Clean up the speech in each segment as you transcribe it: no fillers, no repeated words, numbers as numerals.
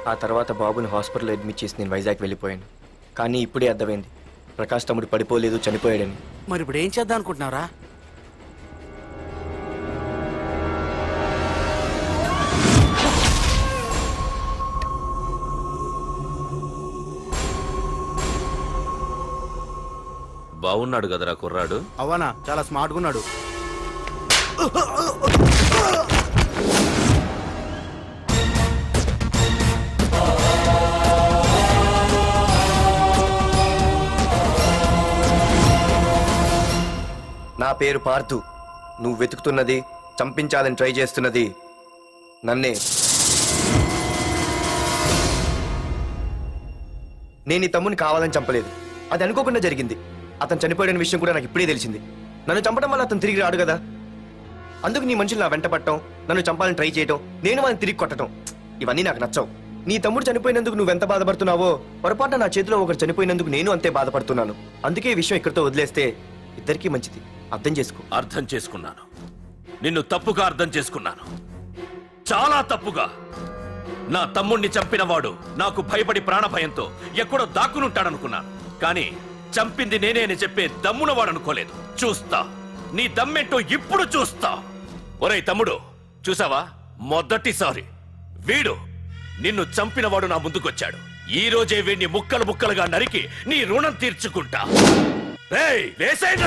ఆ తర్వాత బాబుని హాస్పిటల్లో అడ్మిట్ చేసి నేను వైజాగ్ వెళ్ళిపోయాను. కానీ ఇప్పుడే అర్థమైంది ప్రకాష్ తమ్ముడు పడిపోలేదు, చనిపోయాడని. మరి ఇప్పుడు ఏం చేద్దాం అనుకుంటున్నారా? బాగున్నాడు కదరా కుర్రాడు. అవనా చాలా స్మార్ట్గా ఉన్నాడు. నా పేరు పార్థు. నువ్వు వెతుకుతున్నది, చంపించాలని ట్రై చేస్తున్నది నన్నే. నేను ఈ తమ్ముని కావాలని చంపలేదు, అది అనుకోకుండా జరిగింది. అతను చనిపోయిన విషయం కూడా నాకు ఇప్పుడే తెలిసింది. నన్ను చంపడం వల్ల అతను తిరిగి రాడు కదా, అందుకు నీ మనుషులు నా వెంట పట్టడం, నన్ను చంపాలని ట్రై చేయటం, నేను వాళ్ళని తిరిగి కొట్టడం, ఇవన్నీ నాకు నచ్చవు. నీ తమ్ముడు చనిపోయినందుకు నువ్వెంత బాధపడుతున్నావో, పొరపాటున నా చేతిలో ఒకరు చనిపోయినందుకు నేను అంతే బాధపడుతున్నాను. అందుకే ఈ విషయం ఇక్కడితో వదిలేస్తే ఇద్దరికీ మంచిది. అర్థం చేసుకో. అర్థం చేసుకున్నాను. నిన్ను తప్పుగా అర్థం చేసుకున్నాను, చాలా తప్పుగా. నా తమ్ముణ్ణి చంపినవాడు నాకు భయపడి ప్రాణభయంతో ఎక్కడో దాక్కునుంటాడనుకున్నాను. కానీ చంపింది నేనే అని చెప్పే దమ్మునవాడనుకోలేదు. చూస్తా, నీ దమ్మేంటో ఇప్పుడు చూస్తా. ఒరేయ్ తమ్ముడు, చూసావా, మొదటిసారి వీడు నిన్ను చంపినవాడు నా ముందుకొచ్చాడు. ఈ రోజే వీడిని ముక్కలు ముక్కలుగా నరికి నీ రుణం తీర్చుకుంటా. రేయ్, వేసేయండి.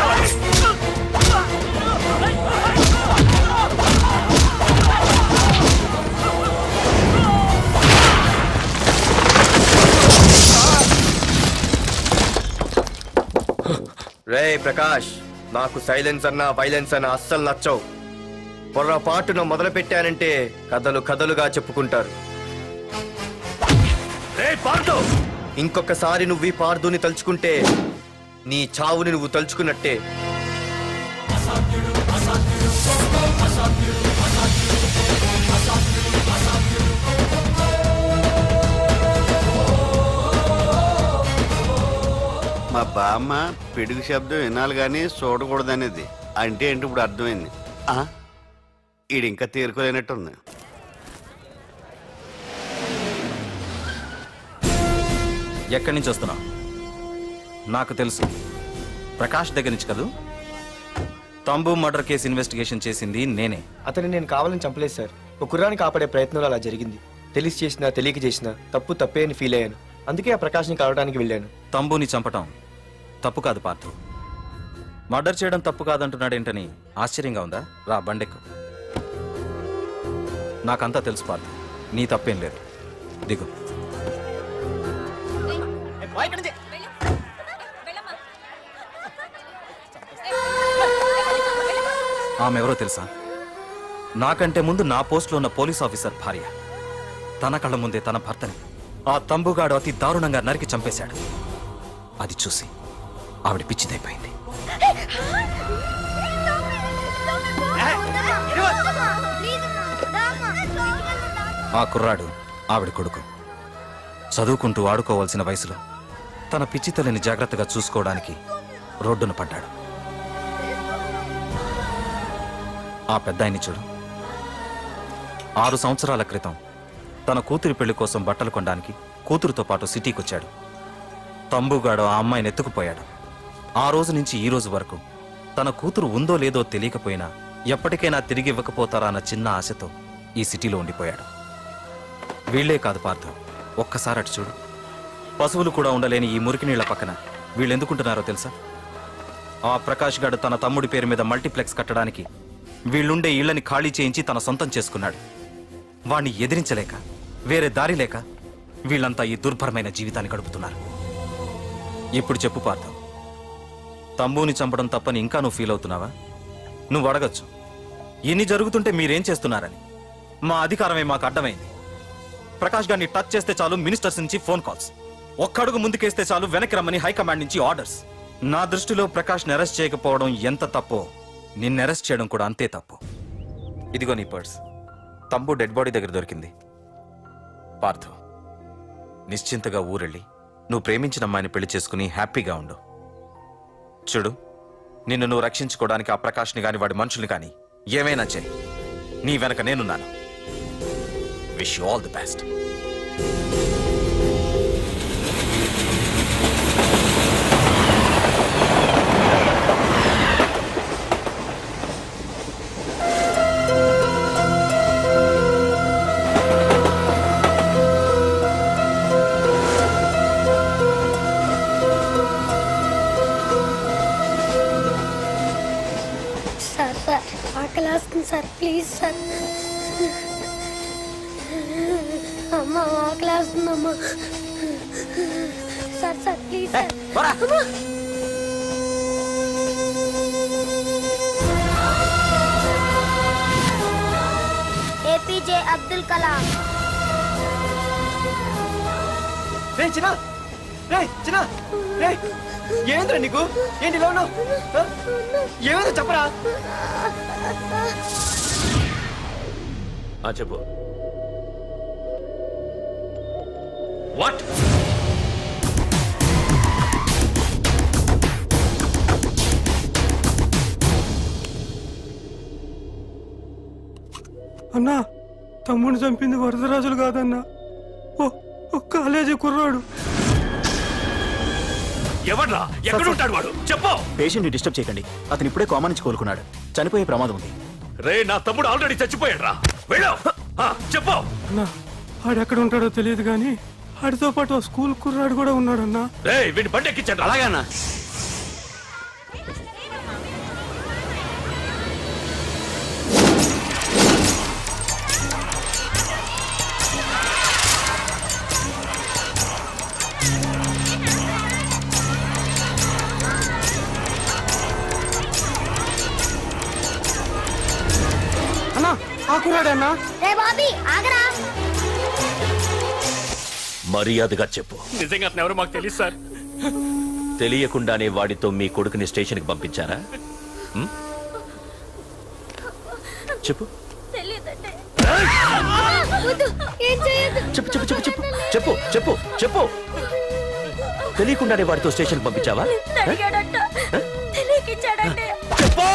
రే ప్రకాష్, నాకు సైలెన్స్ అన్నా వైలెన్స్ అన్నా అస్సలు నచ్చవు. పొరపాటున మొదలు పెట్టానంటే కథలు కథలుగా చెప్పుకుంటారు. ఇంకొకసారి నువ్వు ఈ పార్థుని తలుచుకుంటే నీ చావుని నువ్వు తలుచుకున్నట్టే. మా బామ్మ పిడుగు శబ్దం వినాలి కానీ చూడకూడదనేది. అంటే ఏంటి ఇప్పుడు అర్థమైంది. ఈడు ఇంకా తేరుకోలేనట్టుంది. ఎక్కడి నుంచి వస్తున్నావు? నాకు తెలుసు, ప్రకాష్ దగ్గర నుంచి కదూ. తంబు మర్డర్ కేసు ఇన్వెస్టిగేషన్ చేసింది నేనే. అతన్ని నేను కావాలని చంపలేదు సార్. ఒక కుర్రాన్ని కాపాడే ప్రయత్నంలో అలా జరిగింది. తెలిసి చేసినా తెలియక చేసినా తప్పు తప్పే అని ఫీల్ అయ్యాను. అందుకే ఆ ప్రకాష్ని కలవడానికి వెళ్ళాను. తంబుని చంపటం తప్పు కాదు పార్థు. మర్డర్ చేయడం తప్పు కాదంటున్నాడేంటని ఆశ్చర్యంగా ఉందా? రా, బండెక్కు. నాకంతా తెలుసు పార్థు, నీ తప్పేం లేదు. దిగు. ఆమె ఎవరో తెలుసా? నాకంటే ముందు నా పోస్టులో ఉన్న పోలీస్ ఆఫీసర్ భార్య. తన కళ్ళ ముందే తన భర్తని ఆ తంబుగాడు అతి దారుణంగా నరికి చంపేశాడు. అది చూసి ఆవిడ పిచ్చిదైపోయింది. ఆ కుర్రాడు ఆవిడ కొడుకు. చదువుకుంటూ ఆడుకోవాల్సిన వయసులో తన పిచ్చి తల్లిని జాగ్రత్తగా చూసుకోవడానికి రోడ్డున పడ్డాడు. ఆ పెద్దాయన్ని చూడు. 6 సంవత్సరాల క్రితం తన కూతురి పెళ్లి కోసం బట్టలు కొనడానికి కూతురుతో పాటు సిటీకి వచ్చాడు. తంబుగాడు ఆ అమ్మాయిని ఎత్తుకుపోయాడు. ఆ రోజు నుంచి ఈ రోజు వరకు తన కూతురు ఉందో లేదో తెలియకపోయినా ఎప్పటికైనా తిరిగి ఇవ్వకపోతారా అన్న చిన్న ఆశతో ఈ సిటీలో ఉండిపోయాడు. వీళ్లే కాదు పార్థు, ఒక్కసారి అటు చూడు. పశువులు కూడా ఉండలేని ఈ మురికి నీళ్ల పక్కన వీళ్ళు ఎందుకుంటున్నారో తెలుసా? ఆ ప్రకాష్ గాడు తన తమ్ముడి పేరు మీద మల్టీప్లెక్స్ కట్టడానికి వీళ్ళుండే ఇళ్లని ఖాళీ చేయించి తన సొంతం చేసుకున్నాడు. వాణ్ణి ఎదిరించలేక, వేరే దారి లేక వీళ్ళంతా ఈ దుర్భరమైన జీవితాన్ని గడుపుతున్నారు. ఇప్పుడు చెప్పు పార్థు, తంబుని చంపడం తప్పని ఇంకా నువ్వు ఫీల్ అవుతున్నావా? నువ్వు అడగచ్చు, ఇన్ని జరుగుతుంటే మీరేం చేస్తున్నారని. మా అధికారమే మాకు అడ్డమైంది. ప్రకాష్ గారిని టచ్ చేస్తే చాలు మినిస్టర్స్ నుంచి ఫోన్ కాల్స్, ఒక్కడుగు ముందుకేస్తే చాలు వెనక్కి రమ్మని హైకమాండ్ నుంచి ఆర్డర్స్. నా దృష్టిలో ప్రకాష్ని అరెస్ట్ చేయకపోవడం ఎంత తప్పో నిన్ను అరెస్ట్ చేయడం కూడా అంతే తప్పు. ఇదిగో నీ పర్స్, తంబు డెడ్ బాడీ దగ్గర దొరికింది. పార్థు, నిశ్చింతగా ఊరెళ్ళి నువ్వు ప్రేమించిన అమ్మాయిని పెళ్లి చేసుకుని హ్యాపీగా ఉండు. చూడు, నిన్ను నువ్వు రక్షించుకోవడానికి ఆ ప్రకాష్ని కాని వాడి మనుషుల్ని కానీ ఏమైనా చేయి. నీ వెనక నేనున్నాను. Wish you all the best. Sir please sir అమ్మ ఆకలేస్తుందమ్మా sir sir please sir APJ Abdul Kalam ఏంద్రా నీకు ఏంటి ఇలా ఉన్నావు ఏమైందో చెప్పరా చెప్పు వాట్ అన్నా తమ్ముడిని చంపింది వరదరాజులు కాదన్నా ఓ కాలేజీ కుర్రాడు. ఎవడ్రా ఎక్కడుంటాడు వాడు చెప్పు. పేషెంట్ ని డిస్టర్బ్ చేయకండి, అతను ఇప్పుడే కామా నుంచి కోలుకున్నాడు, చనిపోయే ప్రమాదం ఉంది. రే నా తమ్ముడు ఆల్రెడీ చచ్చిపోయాడు రా వెళ్ళు చెప్పు. అన్నా ఆడెక్కడ ఉంటాడో తెలియదు కానీ ఆడితో పాటు స్కూల్ కుర్రాడు కూడా ఉన్నాడన్నా. రే వీడిని బండి ఎక్కించండి. అలాగేనా? మర్యాదగా చెప్పు. నిజంగా అతను ఎవరు మాకు తెలియదు సార్. తెలియకుండానే వాడితో మీ కొడుకుని స్టేషన్కి పంపించారా? చెప్పు చెప్పు చెప్పు చెప్పు చెప్పు చెప్పు చెప్పు చెప్పు. తెలియకుండానే వాడితో స్టేషన్కి పంపించావా? చెప్పు.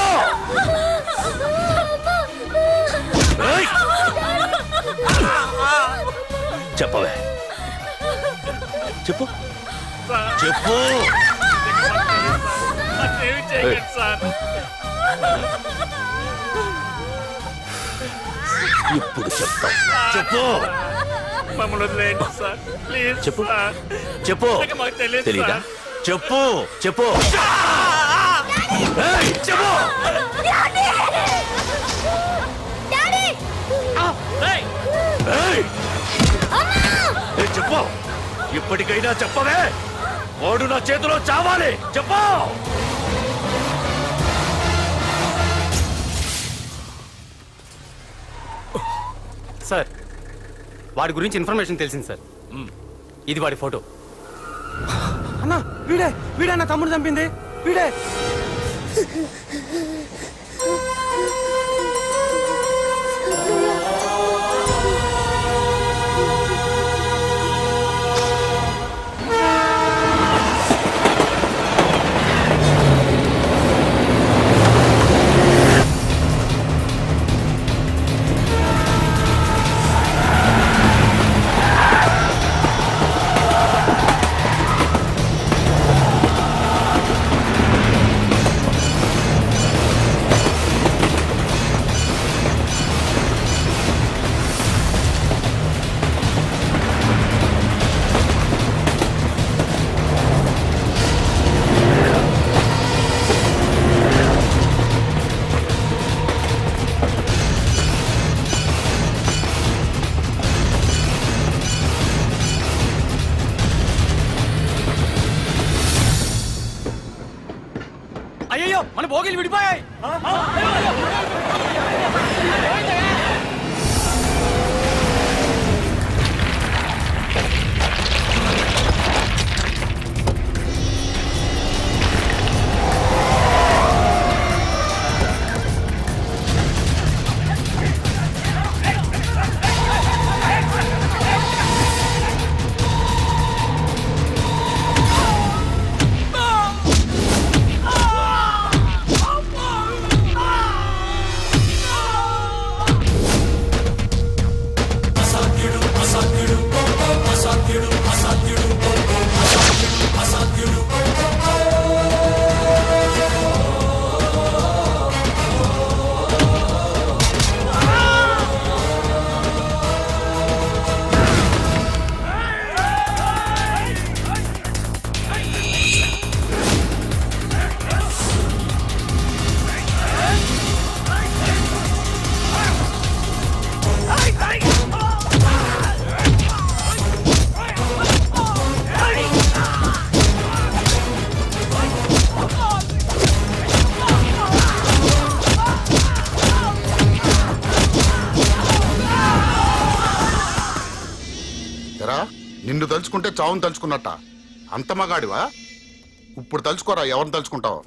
చెప్పవే చెప్పు చెప్పు. ఇప్పుడు చెప్తా చెప్పు. మమ్మల్ని వదిలేయండి సార్ ప్లీజ్. చెప్పు చెప్పు. తెలీదా? చెప్పు చెప్పు చెప్పు. చెప్పు ఇప్పటికైనా చెప్పవే. వాడు నా చేతిలో చావాలి. చెప్పు. సార్ వాడి గురించి ఇన్ఫర్మేషన్ తెలిసింది సార్. ఇది వాడి ఫోటో. అన్నా వీడే నా తమ్ముడు చంపింది వీడే. అయ్యో మన భోగిలు విడిపోయాయి. నిన్ను తలుచుకుంటే చావును తలుచుకున్నట్ట. అంత మగాడివా? ఇప్పుడు తలుచుకోరా, ఎవరిని తలుచుకుంటావు?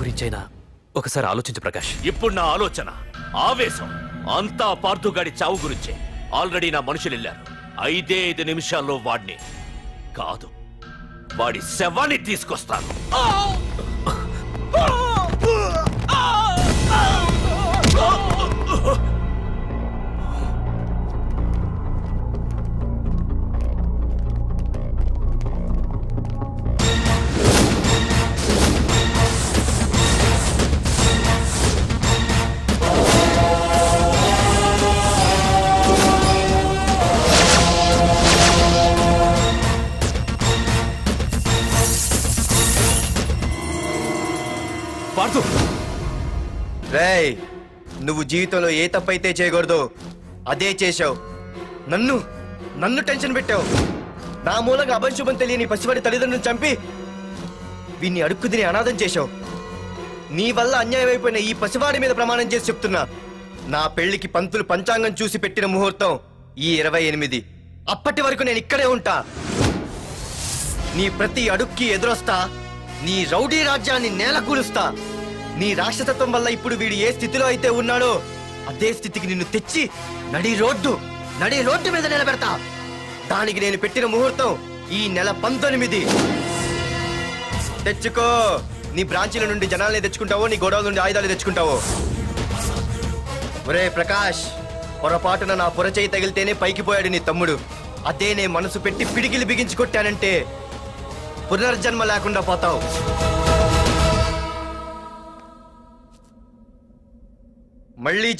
గురించైనా ఒకసారి ఆలోచించు ప్రకాష్. ఇప్పుడు నా ఆలోచన, ఆవేశం అంతా పార్థుగాడి చావు గురించే. ఆల్రెడీ నా మనుషులు వెళ్ళారు. 5 నిమిషాల్లో వాడిని కాదు, వాడి శవాన్ని తీసుకొస్తాను. రేయ్, నువ్వు జీవితంలో ఏ తప్పైతే చేయకూడదో అదే చేశావు. నన్ను టెన్షన్ పెట్టావు. నా మూలంగా అభంశుభం తెలియని పసివాడి తల్లిదండ్రులను చంపి వీన్ని అడుక్కు తిని అనాథం చేశావు. నీ వల్ల అన్యాయం అయిపోయిన ఈ పసివాడి మీద ప్రమాణం చేసి చెప్తున్నా, నా పెళ్లికి పంతులు పంచాంగం చూసి పెట్టిన ముహూర్తం ఈ 28. అప్పటి వరకు నేను ఇక్కడే ఉంటా. నీ ప్రతి అడుక్కి ఎదురొస్తా. నీ రౌడీ రాజ్యాన్ని నేలకూలుస్తా. నీ రాక్షసత్వం వల్ల ఇప్పుడు వీడు ఏ స్థితిలో అయితే ఉన్నాడో అదే స్థితికి నిన్ను తెచ్చి నడి రోడ్డు మీద నిలబెడతా. దానికి నేను పెట్టిన ముహూర్తం ఈ నెల 19. తెచ్చుకో. నీ బ్రాంచీల నుండి జనాల్ని తెచ్చుకుంటావో, నీ గొడవల నుండి ఆయుధాలు తెచ్చుకుంటావో. ఒరే ప్రకాష్, పొరపాటున నా పొరచేయి తగిలితేనే పైకి పోయాడు నీ తమ్ముడు. అదే నే మనసు పెట్టి పిడికిలి బిగించి కొట్టానంటే పునర్జన్మ లేకుండా పోతావు. మళ్ళీ